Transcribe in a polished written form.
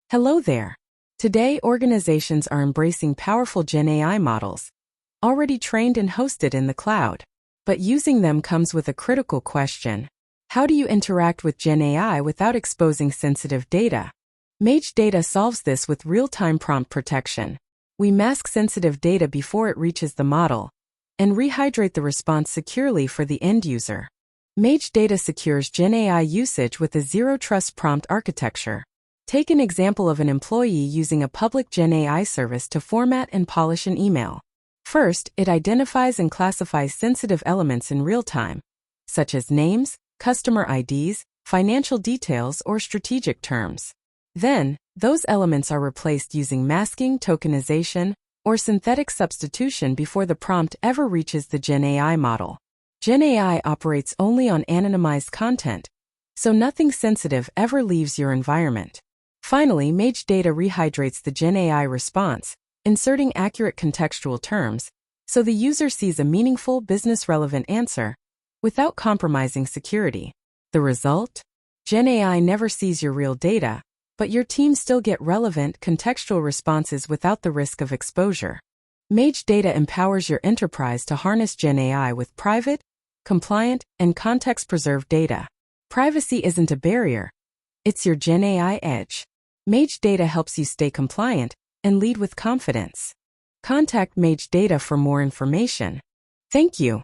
Hello there. Today, organizations are embracing powerful GenAI models, already trained and hosted in the cloud. But using them comes with a critical question. How do you interact with GenAI without exposing sensitive data? Mage Data solves this with real-time prompt protection. We mask sensitive data before it reaches the model and rehydrate the response securely for the end user. Mage Data secures GenAI usage with a zero-trust prompt architecture. Take an example of an employee using a public GenAI service to format and polish an email. First, it identifies and classifies sensitive elements in real time, such as names, customer IDs, financial details, or strategic terms. Then, those elements are replaced using masking, tokenization, or synthetic substitution before the prompt ever reaches the GenAI model. GenAI operates only on anonymized content, so nothing sensitive ever leaves your environment. Finally, Mage Data rehydrates the GenAI response, inserting accurate contextual terms, so the user sees a meaningful, business-relevant answer without compromising security. The result? GenAI never sees your real data, but your team still get relevant, contextual responses without the risk of exposure. Mage Data empowers your enterprise to harness GenAI with private, compliant, and context-preserved data. Privacy isn't a barrier. It's your GenAI edge. Mage Data helps you stay compliant and lead with confidence. Contact Mage Data for more information. Thank you.